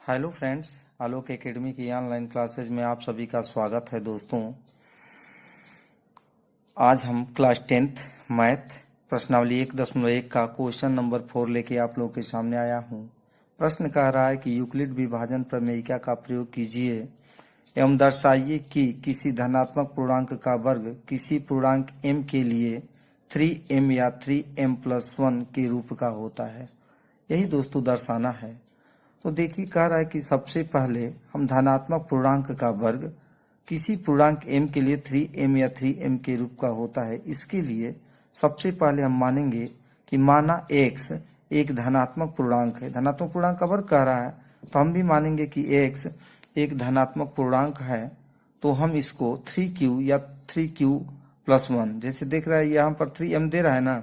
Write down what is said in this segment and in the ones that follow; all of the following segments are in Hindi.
हेलो फ्रेंड्स, आलोक एकेडमी की ऑनलाइन क्लासेज में आप सभी का स्वागत है। दोस्तों, आज हम क्लास 10th मैथ प्रश्नावली 1.1 का क्वेश्चन नंबर 4 लेके आप लोगों के सामने आया हूँ। प्रश्न कह रहा है कि यूक्लिड विभाजन प्रमेयिका का प्रयोग कीजिए एवं दर्शाइए कि किसी धनात्मक पूर्णांक का वर्ग किसी पूर्णांक m के लिए 3m या 3m+1 के रूप का होता है। यही दोस्तों दर्शाना है। तो देखिए, कह रहा है कि सबसे पहले हम धनात्मक पूर्णांक का वर्ग किसी पूर्णांक m के लिए 3m या 3m के रूप का होता है। इसके लिए सबसे पहले हम मानेंगे कि माना x एक धनात्मक पूर्णांक है। धनात्मक पूर्णांक का वर्ग कह रहा है, तो हम भी मानेंगे कि x एक धनात्मक पूर्णांक है। तो हम इसको 3q या 3q+1, जैसे देख रहा है यहाँ पर 3m दे रहा है ना,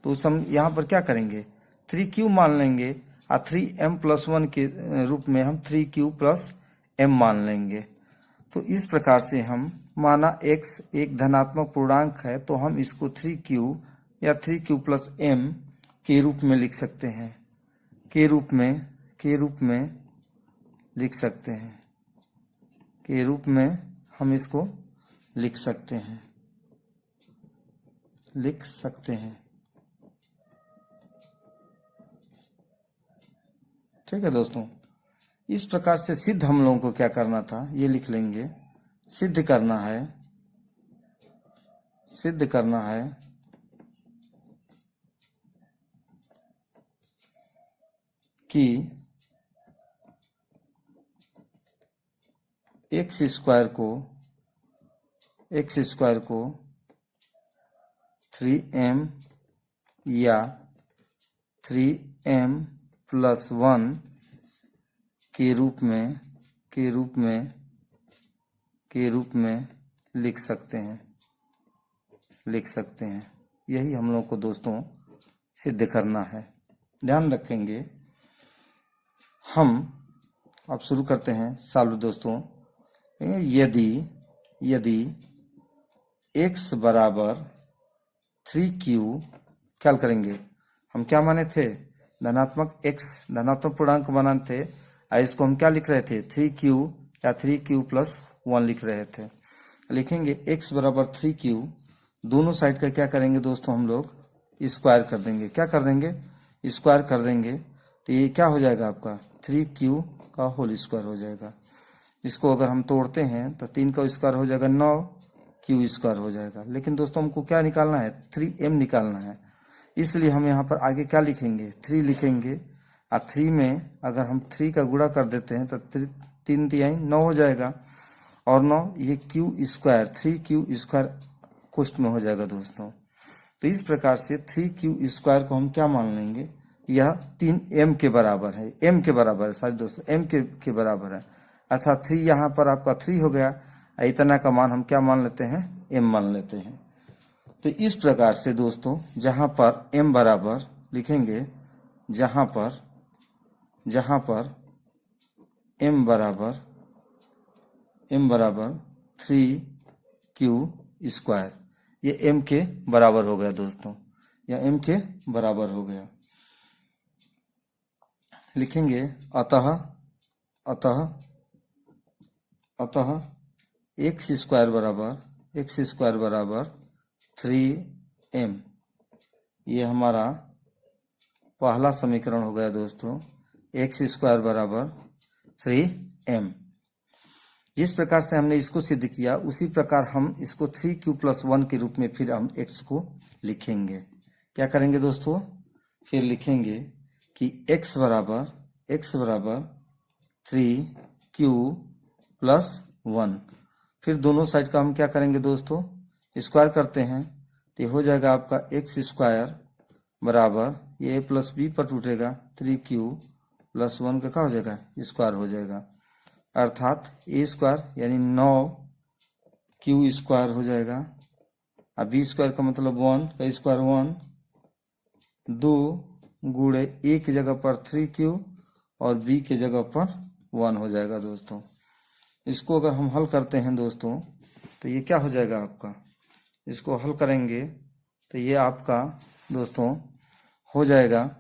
तो हम यहाँ पर क्या करेंगे, 3q मान लेंगे और 3m+1 के रूप में हम 3q+m मान लेंगे। तो इस प्रकार से हम माना x एक धनात्मक पूर्णांक है, तो हम इसको 3q या 3q+m के रूप में लिख सकते हैं। के रूप में लिख सकते हैं। के रूप में हम इसको लिख सकते हैं। ठीक है दोस्तों, इस प्रकार से सिद्ध हम लोगों को क्या करना था, ये लिख लेंगे। सिद्ध करना है कि एक्स स्क्वायर को 3m या 3m+1 के रूप में लिख सकते हैं। यही हम लोग को दोस्तों सिद्ध करना है। ध्यान रखेंगे। हम अब शुरू करते हैं सॉल्व दोस्तों। यदि x बराबर 3q, ख्याल करेंगे हम क्या माने थे, धनात्मक x धनात्मक पूर्णांक माने थे, और इसको हम क्या लिख रहे थे, 3q या 3q+1 लिख रहे थे। लिखेंगे x बराबर 3q, दोनों साइड का क्या करेंगे दोस्तों, हम लोग स्क्वायर कर देंगे। क्या कर देंगे, स्क्वायर कर देंगे। तो ये क्या हो जाएगा आपका, 3q का होल स्क्वायर हो जाएगा। इसको अगर हम तोड़ते हैं तो 3 का स्क्वायर हो जाएगा 9q स्क्वायर हो जाएगा। लेकिन दोस्तों हमको क्या निकालना है, 3m निकालना है। इसलिए हम यहाँ पर आगे क्या लिखेंगे, 3 लिखेंगे। और 3 में अगर हम 3 का गुणा कर देते हैं तो 3 तिहाई 9 हो जाएगा, और 9 ये q स्क्वायर 3q स्क्वायर कोष्ठ में हो जाएगा दोस्तों। तो इस प्रकार से 3q स्क्वायर को हम क्या मान लेंगे, यह 3m के बराबर है। m के बराबर है सारे दोस्तों, m के बराबर है, अर्थात 3 यहाँ पर आपका 3 हो गया। इतना का मान हम क्या मान लेते हैं, m मान लेते हैं। तो इस प्रकार से दोस्तों जहाँ पर m बराबर लिखेंगे, जहाँ पर m बराबर 3q स्क्वायर, ये m के बराबर हो गया दोस्तों, या m के बराबर हो गया। लिखेंगे अतः x स्क्वायर बराबर 3m, ये हमारा पहला समीकरण हो गया दोस्तों। x स्क्वायर बराबर 3m। जिस प्रकार से हमने इसको सिद्ध किया, उसी प्रकार हम इसको 3q+1 के रूप में फिर हम x को लिखेंगे। क्या करेंगे दोस्तों, फिर लिखेंगे कि x बराबर 3q+1। फिर दोनों साइड का हम क्या करेंगे दोस्तों, स्क्वायर करते हैं। तो हो जाएगा आपका x स्क्वायर बराबर, ये a + b पर टूटेगा, 3q+1 का क्या हो जाएगा, स्क्वायर हो जाएगा। अर्थात a स्क्वायर यानी 9q स्क्वायर हो जाएगा, और b स्क्वायर का मतलब 1 का स्क्वायर 1, 2 गुणे a की जगह पर 3q और b की जगह पर 1 हो जाएगा दोस्तों। इसको अगर हम हल करते हैं दोस्तों, तो ये क्या हो जाएगा आपका, इसको हल करेंगे तो ये आपका दोस्तों हो जाएगा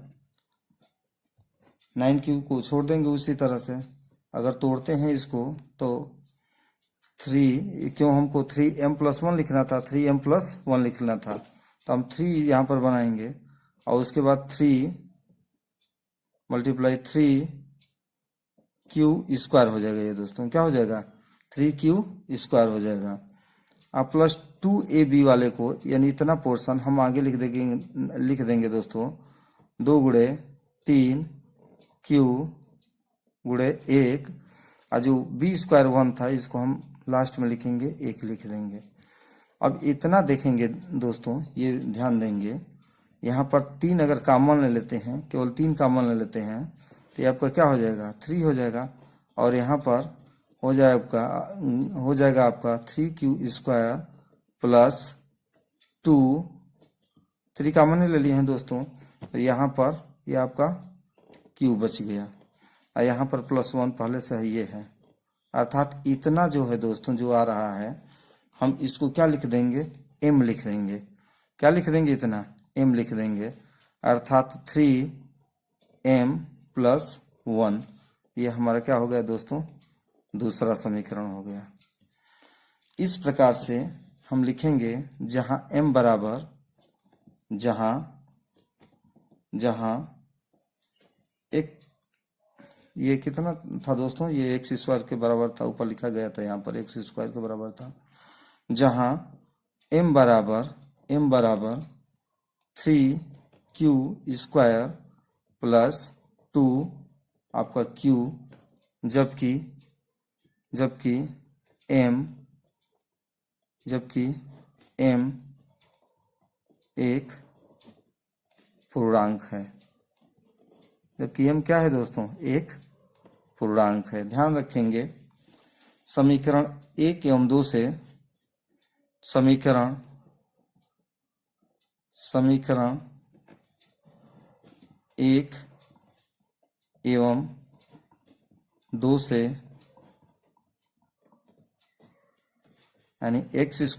9q को छोड़ देंगे उसी तरह से, अगर तोड़ते हैं इसको तो 3, क्यों हमको 3m+1 लिखना था, 3m+1 लिखना था, तो हम 3 यहाँ पर बनाएंगे और उसके बाद 3 × 3q² हो जाएगा। ये दोस्तों क्या हो जाएगा, 3q² हो जाएगा। अब +2ab वाले को यानी इतना पोर्शन हम आगे लिख देंगे दोस्तों 2 × 3q × 1, और जो b² था इसको हम लास्ट में लिखेंगे 1 लिख देंगे। अब इतना देखेंगे दोस्तों, ये ध्यान देंगे, यहाँ पर 3 अगर कॉमन ले लेते हैं, केवल 3 कॉमन ले लेते हैं तो ये आपका क्या हो जाएगा, 3 हो जाएगा। और यहाँ पर हो जाएगा आपका 3q² + 2, 3 कॉमन ले लिए हैं दोस्तों, तो यहाँ पर ये आपका q बच गया, और यहाँ पर +1 पहले से ही ये है। अर्थात इतना जो है दोस्तों जो आ रहा है, हम इसको क्या लिख देंगे, m लिख देंगे। क्या लिख देंगे, इतना m लिख देंगे, अर्थात 3m+1। ये हमारा क्या हो गया दोस्तों, दूसरा समीकरण हो गया। इस प्रकार से हम लिखेंगे जहाँ m बराबर, जहाँ एक, ये कितना था दोस्तों, ये x² के बराबर था, ऊपर लिखा गया था, यहाँ पर x² के बराबर था। जहाँ m बराबर 3q² + 2 आपका q, जबकि m एक पूर्णांक है, जबकि m क्या है दोस्तों, एक पूर्णांक है। ध्यान रखेंगे समीकरण 1 एवं 2 से समीकरण 1 एवं 2 से, यानी x²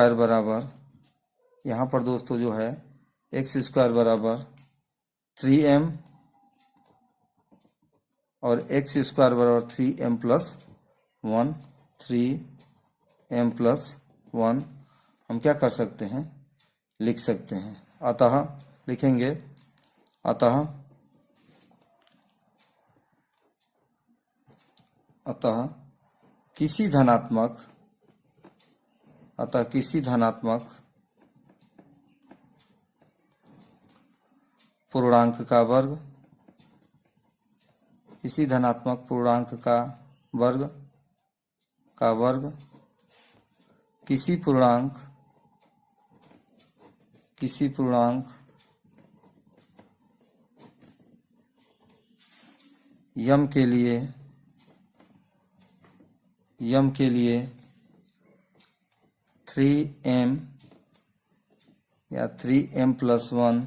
बराबर यहाँ पर दोस्तों जो है x² बराबर 3m और x² बराबर 3m+1, 3m+1 हम क्या कर सकते हैं, लिख सकते हैं। अतः लिखेंगे, अतः किसी धनात्मक पूर्णांक का वर्ग, किसी धनात्मक पूर्णांक का वर्ग किसी पूर्णांक यम के लिए 3m या 3m+1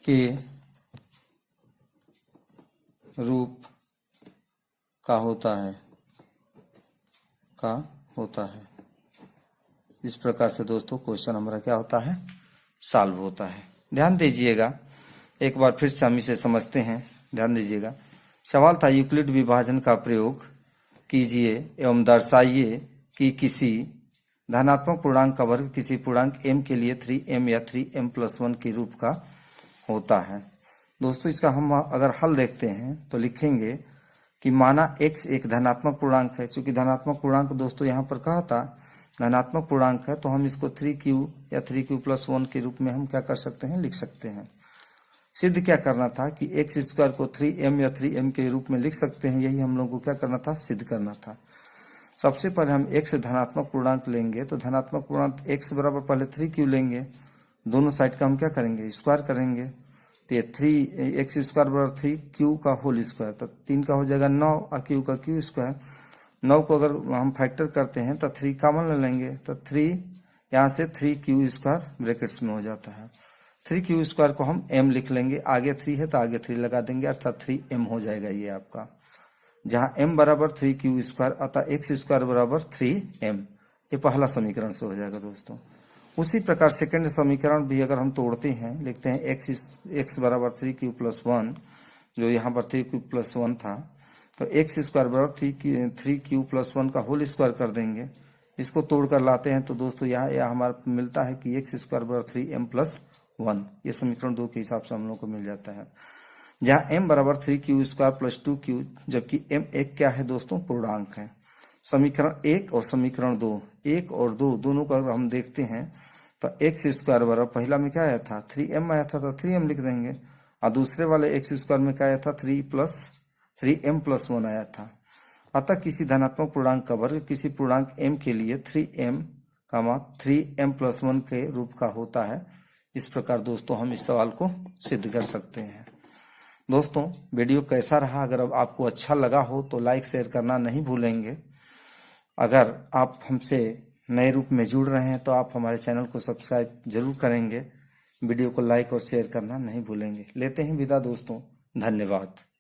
के रूप का होता है। इस प्रकार से दोस्तों क्वेश्चन हमारा क्या होता है, सॉल्व होता है। ध्यान दीजिएगा, एक बार फिर से हम इसे समझते हैं। ध्यान दीजिएगा, सवाल था यूक्लिड विभाजन का प्रयोग कीजिए एवं दर्शाइए कि किसी धनात्मक पूर्णांक का वर्ग किसी पूर्णांक m के लिए 3m या 3m+1 के रूप का होता है। दोस्तों इसका हम अगर हल देखते हैं तो लिखेंगे कि माना x एक धनात्मक पूर्णांक है। चूंकि धनात्मक पूर्णांक दोस्तों यहाँ पर कहा था धनात्मक पूर्णांक है, तो हम इसको 3q या 3q+1 के रूप में हम क्या कर सकते हैं, लिख सकते हैं। सिद्ध क्या करना था कि x² को 3m या 3m के रूप में लिख सकते हैं, यही हम लोगों को क्या करना था, सिद्ध करना था। सबसे पहले हम x धनात्मक पूर्णांक लेंगे, तो धनात्मक पूर्णांक x बराबर पहले 3q लेंगे, दोनों साइड का हम क्या करेंगे, स्क्वायर करेंगे। तो ये 3x² बराबर 3q का होल स्क्वायर, तो 3 का हो जाएगा 9 और q का q²। 9 को अगर हम फैक्टर करते हैं तो 3 कॉमन ले लेंगे, तो 3 यहाँ से 3q² ब्रैकेट्स में हो जाता है। 3q² को हम m लिख लेंगे, आगे 3 है तो आगे 3 लगा देंगे, अर्थात 3m हो जाएगा ये आपका। जहाँ m बराबर 3q², अतः x² बराबर 3m। ये पहला समीकरण से हो जाएगा दोस्तों। उसी प्रकार सेकंड समीकरण भी अगर हम तोड़ते हैं, लिखते हैं एक्स बराबर 3q+1, जो यहाँ पर 3q+1 था, तो एक्स स्क्वायर बराबर 3q+1 का होल स्क्वायर कर देंगे। इसको तोड़कर लाते हैं तो दोस्तों यहाँ हमारा मिलता है कि एक्स स्क्वायर बराबर 3m+1। ये समीकरण 2 के हिसाब से हम लोग को मिल जाता है, जहाँ m बराबर 3q² + 2q, जबकि m एक क्या है दोस्तों, पूर्णांक है। समीकरण 1 और समीकरण 2, 1 और 2 दोनों का हम देखते हैं तो एक्स स्क्वायर बराबर पहला में क्या आया था, 3m आया था, तो 3m लिख देंगे, और दूसरे वाले एक्स स्क्वायर में क्या आया था, 3m+1 आया था। अतः किसी धनात्मक पूर्णांक का वर्ग किसी पूर्णांक m के लिए 3m+1 के रूप का होता है। इस प्रकार दोस्तों हम इस सवाल को सिद्ध कर सकते हैं। दोस्तों वीडियो कैसा रहा, अगर अब आपको अच्छा लगा हो तो लाइक शेयर करना नहीं भूलेंगे। अगर आप हमसे नए रूप में जुड़ रहे हैं तो आप हमारे चैनल को सब्सक्राइब जरूर करेंगे। वीडियो को लाइक और शेयर करना नहीं भूलेंगे। लेते हैं विदा दोस्तों, धन्यवाद।